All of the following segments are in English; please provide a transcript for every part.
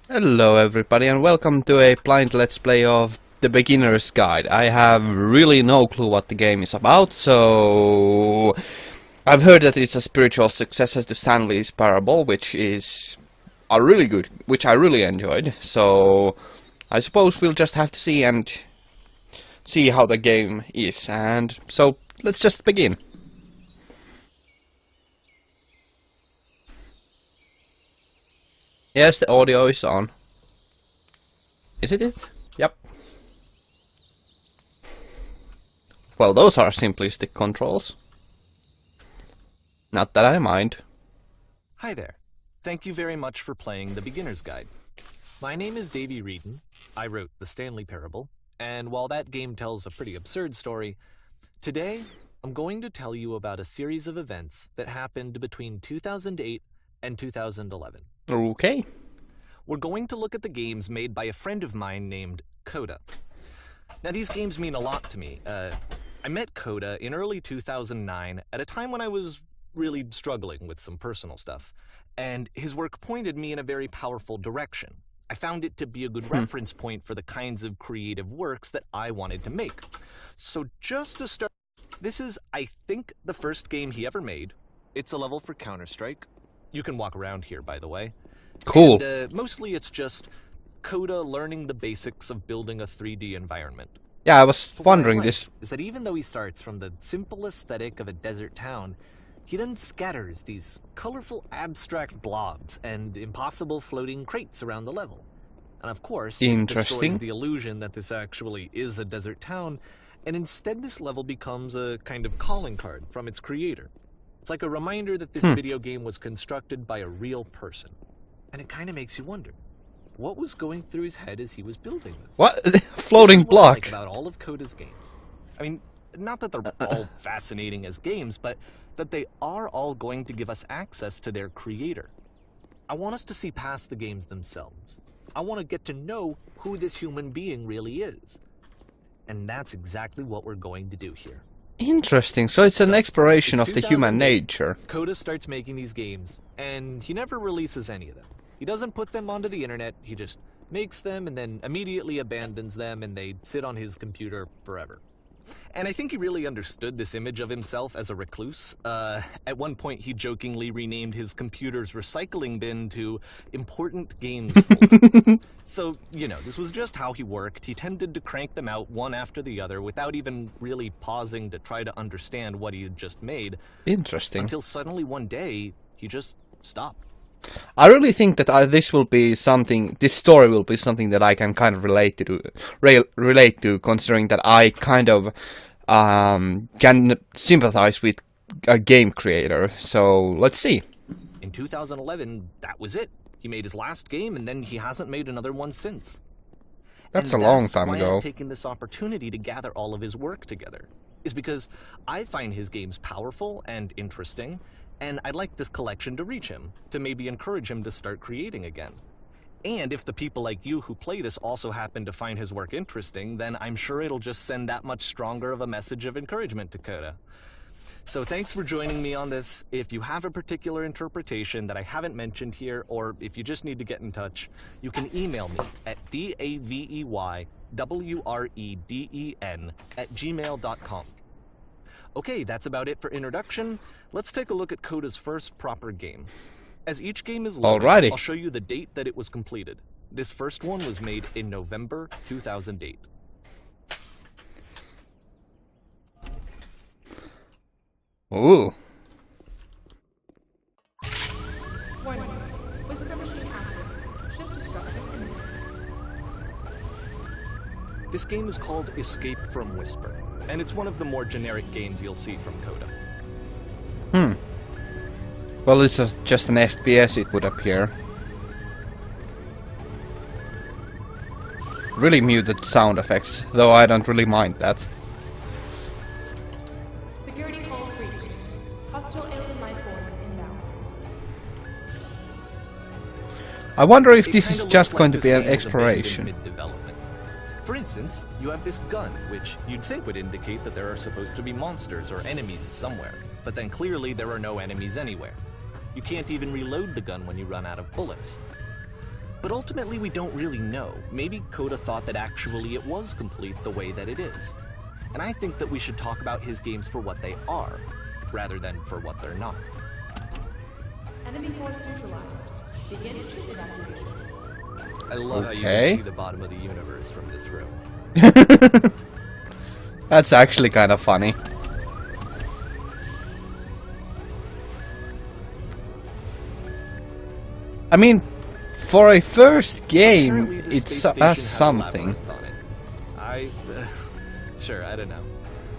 Hello everybody and welcome to a blind let's play of The Beginner's Guide. I have really no clue what the game is about, so I've heard that it's a spiritual successor to Stanley's Parable, which is a really good, which I really enjoyed. So I suppose we'll just have to see how the game is, and so let's just begin. Yes, the audio is on. Is it? Yep. Well, those are simplistic controls. Not that I mind. Hi there. Thank you very much for playing The Beginner's Guide. My name is Davey Reedon. I wrote The Stanley Parable, and while that game tells a pretty absurd story, today I'm going to tell you about a series of events that happened between 2008 and 2011. Okay. We're going to look at the games made by a friend of mine named Coda. Now, these games mean a lot to me. I met Coda in early 2009 at a time when I was really struggling with some personal stuff, and his work pointed me in a very powerful direction. I found it to be a good reference point for the kinds of creative works that I wanted to make. So just to start, this is, I think, the first game he ever made. It's a level for Counter-Strike. You can walk around here, by the way. Cool. And, mostly it's just Coda learning the basics of building a 3D environment. Yeah, I was wondering What I like this. is that even though he starts from the simple aesthetic of a desert town, he then scatters these colorful abstract blobs and impossible floating crates around the level. And of course, it destroys the illusion that this actually is a desert town, and instead this level becomes a kind of calling card from its creator. It's like a reminder that this video game was constructed by a real person. And it kind of makes you wonder, what was going through his head as he was building this? What? Floating This is what I block. like about all of Coda's games. I mean, not that they're all fascinating as games, but that they are all going to give us access to their creator. I want us to see past the games themselves. I want to get to know who this human being really is. And that's exactly what we're going to do here. Interesting. So it's an exploration of the human nature. Coda starts making these games, and he never releases any of them. He doesn't put them onto the internet, he just makes them and then immediately abandons them, and they sit on his computer forever. And I think he really understood this image of himself as a recluse. At one point, he jokingly renamed his computer's recycling bin to Important Games Folder. So, you know, this was just how he worked. He tended to crank them out one after the other without even really pausing to try to understand what he had just made. Interesting. Until suddenly one day, he just stopped. I really think that this will be something. This story will be something that I can kind of relate to, considering that I kind of can sympathize with a game creator. So let's see. In 2011, that was it. He made his last game, and then he hasn't made another one since. That's and a long time why ago. I'm taking this opportunity to gather all of his work together is because I find his games powerful and interesting, and I'd like this collection to reach him, to maybe encourage him to start creating again. And if the people like you who play this also happen to find his work interesting, then I'm sure it'll just send that much stronger of a message of encouragement to Coda. So thanks for joining me on this. If you have a particular interpretation that I haven't mentioned here, or if you just need to get in touch, you can email me at daveyWreden@gmail.com. Okay, that's about it for introduction. Let's take a look at Coda's first proper game. As each game is loaded, Alrighty. I'll show you the date that it was completed. This first one was made in November 2008. Ooh. Warning. Whisper machine active. Shift destruction imminent. This game is called Escape from Whisper, and it's one of the more generic games you'll see from Coda. Well, it's just an FPS, it would appear. Really muted sound effects, though I don't really mind that. Security call reached. Hostile alien life form inbound. I wonder if It this kinda is just looks going like to be this an game was abandoned exploration. mid-development. For instance, you have this gun, which you'd think would indicate that there are supposed to be monsters or enemies somewhere, but then clearly there are no enemies anywhere. You can't even reload the gun when you run out of bullets. But ultimately, we don't really know. Maybe Coda thought that actually it was complete the way that it is. And I think that we should talk about his games for what they are, rather than for what they're not. Enemy force neutralized. Begin ship evacuation. I love how you Okay. can see the bottom of the universe from this room. That's actually kind of funny. I mean, for a first game, Apparently, the it's space station has has a something. labyrinth on it. Sure, I don't know.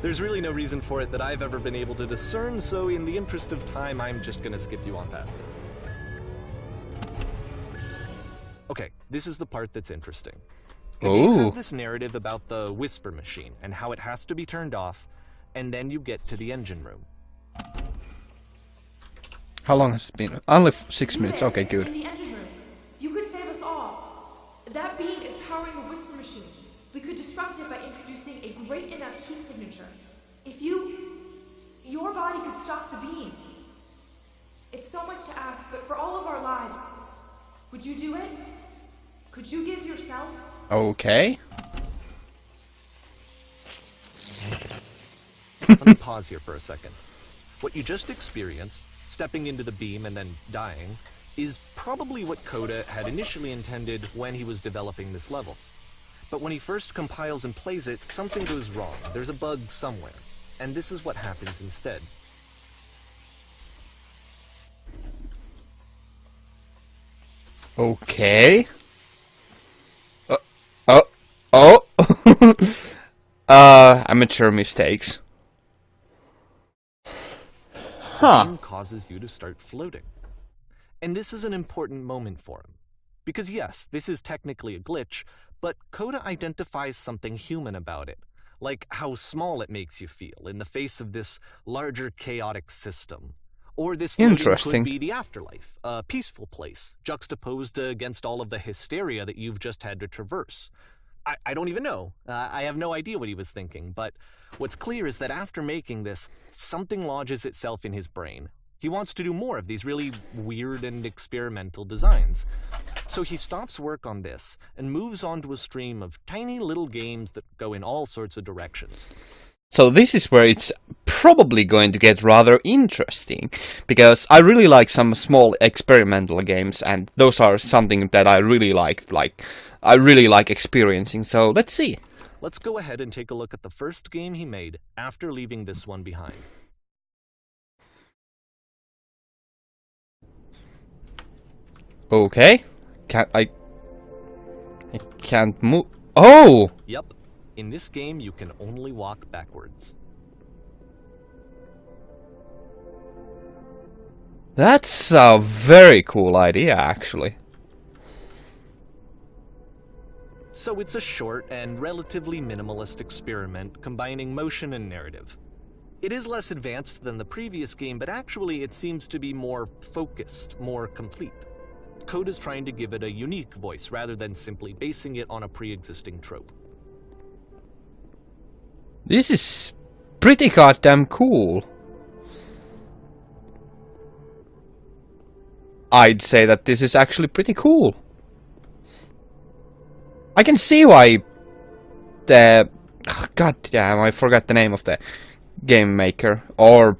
There's really no reason for it that I've ever been able to discern, so in the interest of time, I'm just gonna skip you on past it. Okay, this is the part that's interesting. The game has Ooh. this narrative about the whisper machine and how it has to be turned off, and then you get to the engine room. How long has it been? Only 6 minutes. Okay, In good. the engine room. You could save us all. That beam is powering a whisper machine. We could disrupt it by introducing a great enough heat signature. If your body could stop the beam. It's so much to ask, but for all of our lives, would you do it? Could you give yourself? Okay. Let me pause here for a second. What you just experienced, stepping into the beam and then dying, is probably what Coda had initially intended when he was developing this level. But when he first compiles and plays it, something goes wrong. There's a bug somewhere. And this is what happens instead. Okay. Oh. Amateur mistakes. Huh. The beam causes you to start floating. And this is an important moment for him. Because yes, this is technically a glitch, but Coda identifies something human about it. Like how small it makes you feel in the face of this larger chaotic system. Or this floating Interesting. could be the afterlife, a peaceful place, juxtaposed against all of the hysteria that you've just had to traverse. I don't even know. I have no idea what he was thinking, but what's clear is that after making this, something lodges itself in his brain. He wants to do more of these really weird and experimental designs. So he stops work on this and moves on to a stream of tiny little games that go in all sorts of directions. So this is where it's probably going to get rather interesting, because I really like some small experimental games, and those are something that I really like I really like experiencing, so let's see. Let's go ahead and take a look at the first game he made after leaving this one behind. Okay. I can't move. Oh! Yep, in this game you can only walk backwards. That's a very cool idea, actually. So it's a short and relatively minimalist experiment combining motion and narrative. It is less advanced than the previous game, but actually it seems to be more focused, more complete. Coda's trying to give it a unique voice rather than simply basing it on a pre-existing trope. This is pretty goddamn cool. I'd say that this is actually pretty cool. I can see why the... God damn, I forgot the name of the game maker, or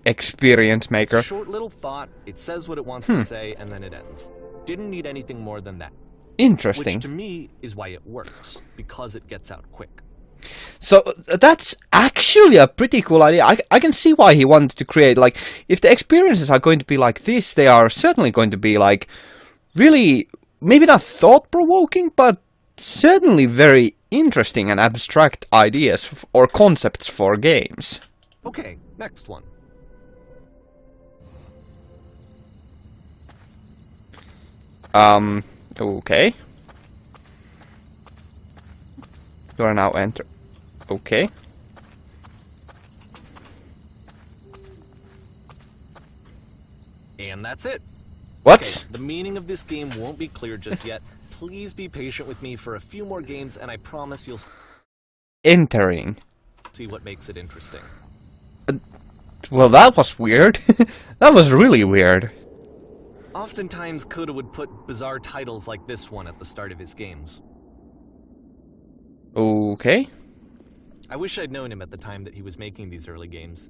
experience maker. It's a short little thought, it says what it wants to say, and then it ends. Didn't need anything more than that. Interesting. Which to me is why it works, because it gets out quick. So that's actually a pretty cool idea. I can see why he wanted to create, like, if the experiences are going to be like this, they are certainly going to be like really, maybe not thought-provoking, but certainly very interesting and abstract ideas or concepts for games. Okay, next one. Okay. You are now enter. Okay. And that's it. What? Okay, the meaning of this game won't be clear just yet. Please be patient with me for a few more games, and I promise you'll Entering. see what makes it interesting. Well, that was weird. That was really weird. Oftentimes, Coda would put bizarre titles like this one at the start of his games. Okay. I wish I'd known him at the time that he was making these early games.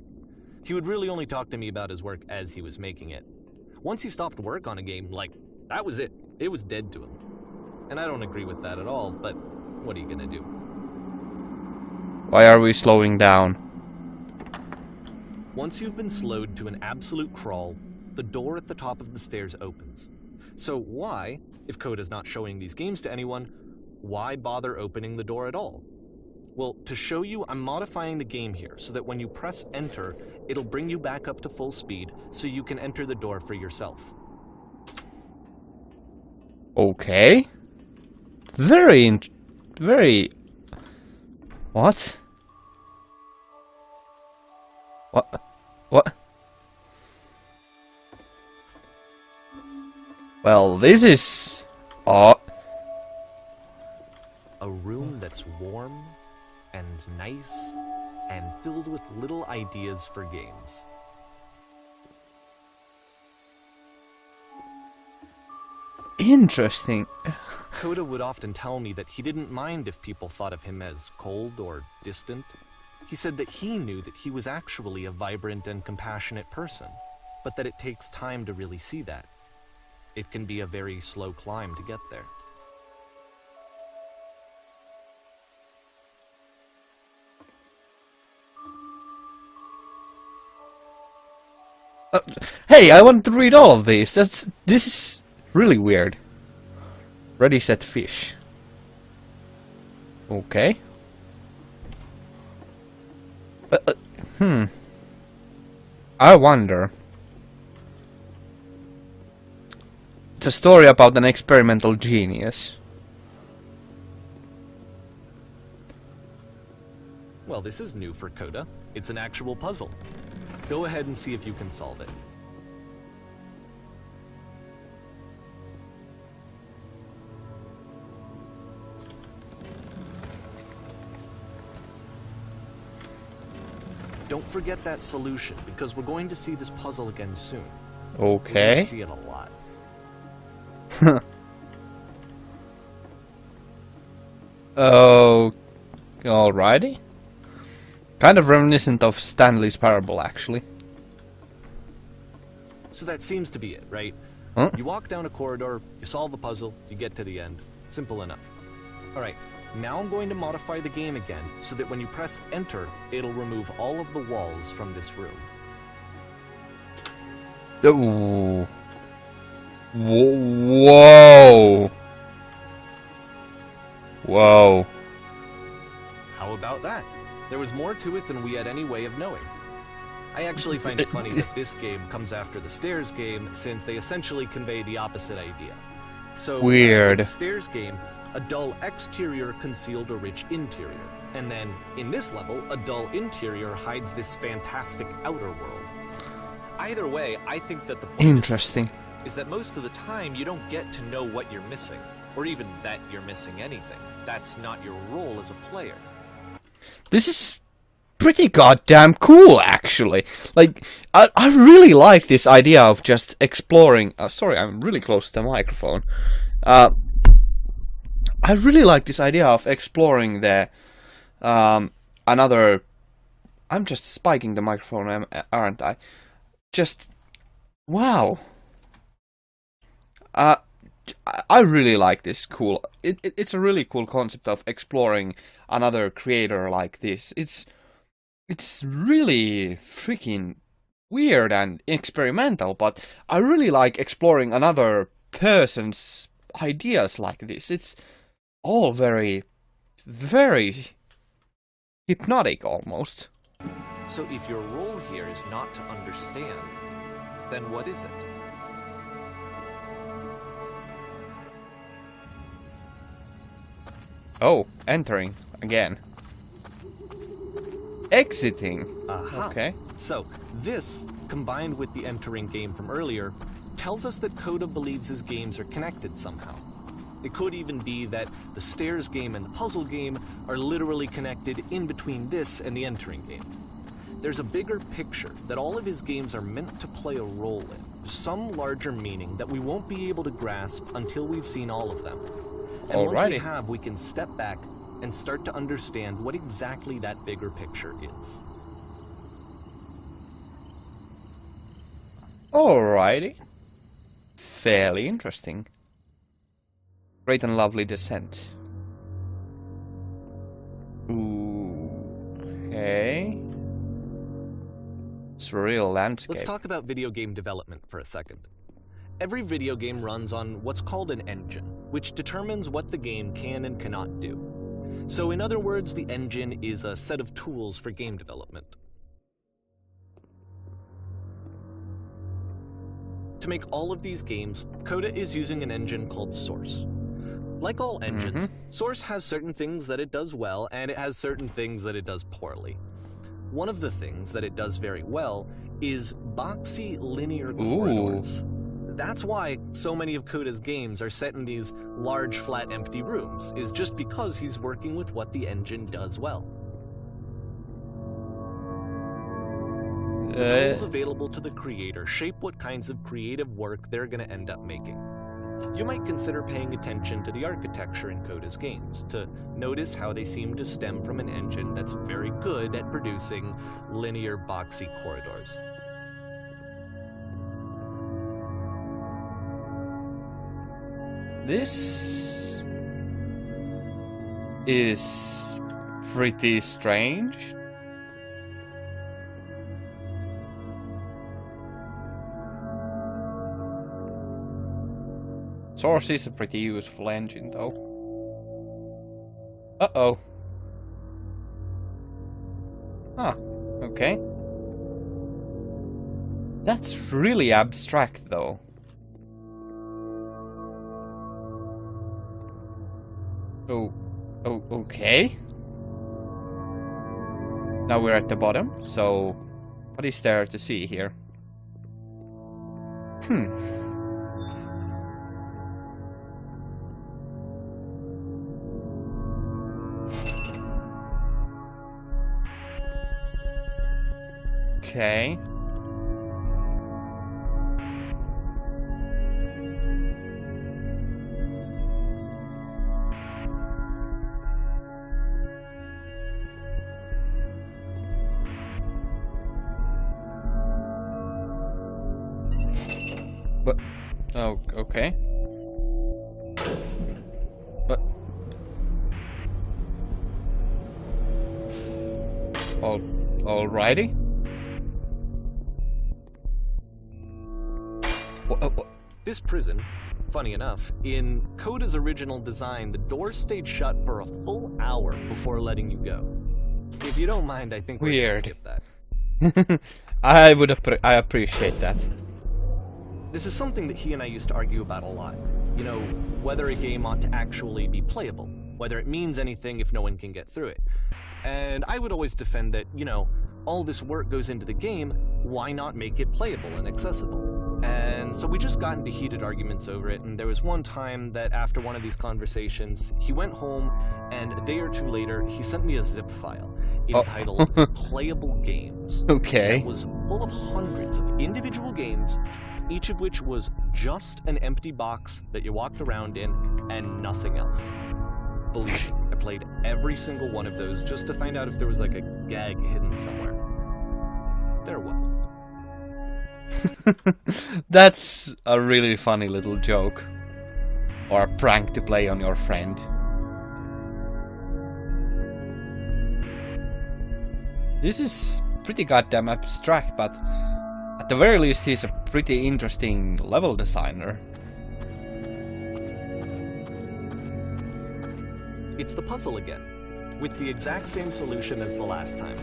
He would really only talk to me about his work as he was making it. Once he stopped work on a game, like, that was it. It was dead to him. And I don't agree with that at all, but what are you gonna do? Why are we slowing down? Once you've been slowed to an absolute crawl, the door at the top of the stairs opens. So why, if Coda's not showing these games to anyone, why bother opening the door at all? Well, to show you, I'm modifying the game here so that when you press enter, it'll bring you back up to full speed so you can enter the door for yourself. Okay. Very... What? What? Well, this is... odd. A room that's warm and nice and filled with little ideas for games. Interesting. Coda would often tell me that he didn't mind if people thought of him as cold or distant. He said that he knew that he was actually a vibrant and compassionate person, but that it takes time to really see that. It can be a very slow climb to get there. Hey, I want to read all of these. This is really weird. Ready, set, fish. Okay. I wonder. It's a story about an experimental genius. Well, this is new for Coda. It's an actual puzzle. Go ahead and see if you can solve it. Don't forget that solution, because we're going to see this puzzle again soon. We're going Okay. to see it a lot. Oh, alrighty. Kind of reminiscent of Stanley's Parable, actually. So that seems to be it, right? Huh? You walk down a corridor, you solve the puzzle, you get to the end. Simple enough. Alright, now I'm going to modify the game again, so that when you press enter, it'll remove all of the walls from this room. Ooh. Whoa. Whoa. How about that? There was more to it than we had any way of knowing. I actually find it funny that this game comes after the Stairs game, since they essentially convey the opposite idea. So, Weird. in the Stairs game, a dull exterior concealed a rich interior. And then, in this level, a dull interior hides this fantastic outer world. Either way, I think that the point Interesting. is that most of the time you don't get to know what you're missing, or even that you're missing anything. That's not your role as a player. This is pretty goddamn cool, actually. Like, I really like this idea of just exploring... sorry, I'm really close to the microphone. I really like this idea of exploring the... another... I'm just spiking the microphone, aren't I? Just... Wow. I really like this cool... It's a really cool concept of exploring another creator like this. It's really freaking weird and experimental, but I really like exploring another person's ideas like this. It's all very, very hypnotic almost. So if your role here is not to understand, then what is it? Oh, entering again. Exiting. Aha. Okay. So, this, combined with the entering game from earlier, tells us that Coda believes his games are connected somehow. It could even be that the Stairs game and the puzzle game are literally connected in between this and the entering game. There's a bigger picture that all of his games are meant to play a role in, some larger meaning that we won't be able to grasp until we've seen all of them. And once we Alrighty. have, we can step back and start to understand what exactly that bigger picture is. Alrighty. Fairly interesting. Great and lovely descent. Okay. Surreal landscape. Let's talk about video game development for a second. Every video game runs on what's called an engine, which determines what the game can and cannot do. So in other words, the engine is a set of tools for game development. To make all of these games, Coda is using an engine called Source. Like all engines, Source has certain things that it does well, and it has certain things that it does poorly. One of the things that it does very well is boxy linear corridors. That's why so many of Coda's games are set in these large, flat, empty rooms, is just because he's working with what the engine does well. The tools available to the creator shape what kinds of creative work they're going to end up making. You might consider paying attention to the architecture in Coda's games to notice how they seem to stem from an engine that's very good at producing linear, boxy corridors. This is pretty strange. Source is a pretty useful engine, though. Uh-oh. Ah, okay. That's really abstract, though. Oh, okay. Now we're at the bottom, so what is there to see here? Okay. But oh, okay. But alrighty. This prison, funny enough, in Coda's original design, the doors stayed shut for a full hour before letting you go. If you don't mind, I think we're gonna skip that. I appreciate that. This is something that he and I used to argue about a lot. You know, whether a game ought to actually be playable, whether it means anything if no one can get through it. And I would always defend that, you know, all this work goes into the game, why not make it playable and accessible? And so we just got into heated arguments over it, and there was one time that after one of these conversations, he went home, and a day or two later, he sent me a zip file entitled Playable Games. Okay. It was full of hundreds of individual games, each of which was just an empty box that you walked around in, and nothing else. Believe me, I played every single one of those just to find out if there was like a gag hidden somewhere. There wasn't. That's a really funny little joke. Or a prank to play on your friend. This is pretty goddamn abstract, but at the very least he's a pretty interesting level designer. It's the puzzle again, with the exact same solution as the last time.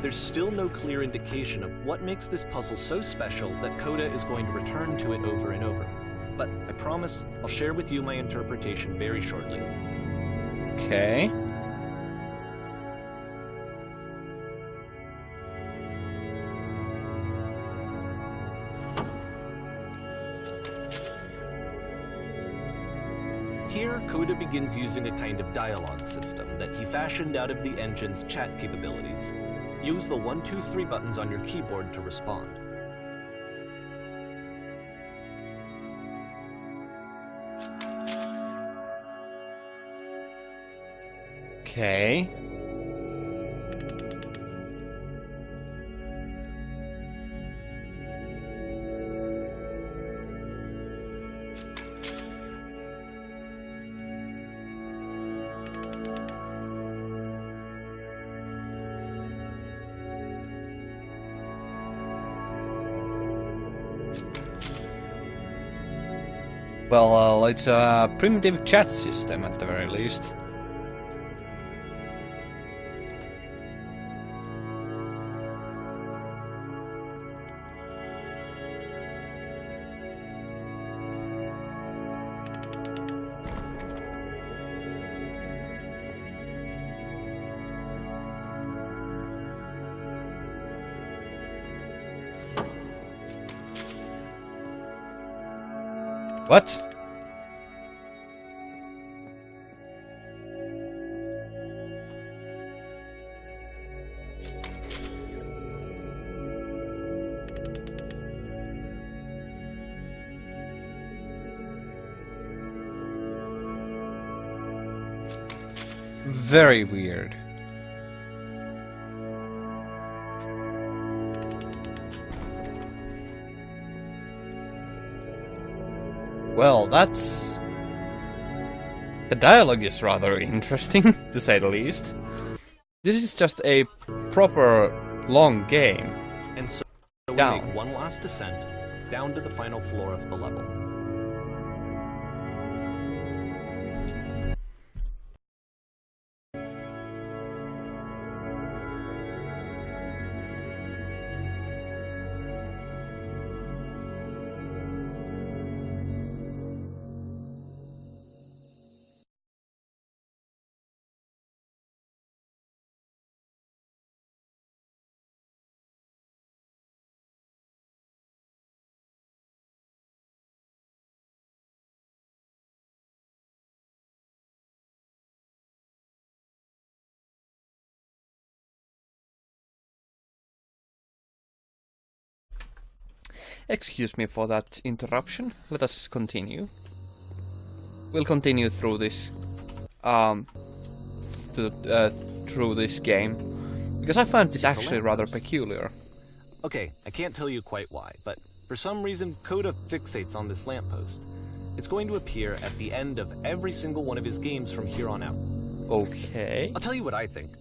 There's still no clear indication of what makes this puzzle so special that Coda is going to return to it over and over. But I promise I'll share with you my interpretation very shortly. Okay. He Here, Coda begins using a kind of dialogue system that he fashioned out of the engine's chat capabilities. Use the 1, 2, 3 buttons on your keyboard to respond. Okay. Well, it's a primitive chat system at the very least. What? Very weird. Well, that's... The dialogue is rather interesting, to say the least. This is just a proper long game. And so we Down. make one last descent down to the final floor of the level. Excuse me for that interruption. Let us continue. We'll continue through this, through this game, because I find this actually rather peculiar. Okay, I can't tell you quite why, but for some reason Coda fixates on this lamppost. It's going to appear at the end of every single one of his games from here on out. Okay. I'll tell you what I think.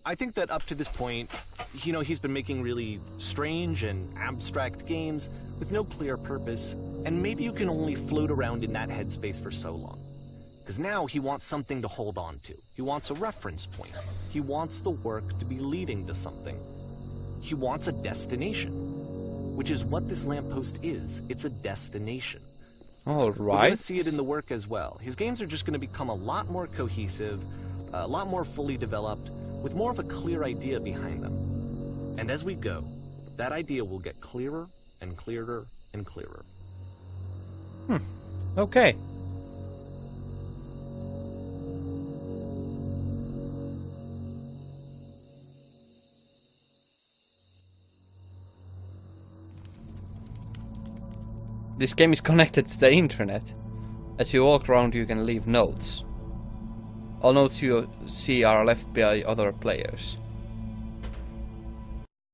I think that up to this point, you know, he's been making really strange and abstract games with no clear purpose, and maybe you can only float around in that headspace for so long. Because now he wants something to hold on to. He wants a reference point. He wants the work to be leading to something. He wants a destination, which is what this lamppost is. It's a destination. All We're going right. to see it in the work as well. His games are just going to become a lot more cohesive, a lot more fully developed, with more of a clear idea behind them. And as we go, that idea will get clearer and clearer and clearer. Okay. This game is connected to the internet. As you walk around, you can leave notes. All notes you see are left by other players.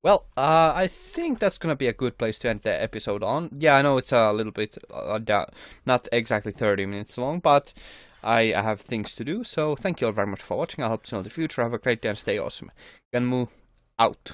Well, I think that's gonna be a good place to end the episode on. Yeah, I know it's a little bit, not exactly 30 minutes long, but I have things to do, so thank you all very much for watching. I hope to see you in the future. Have a great day and stay awesome. Genmu out.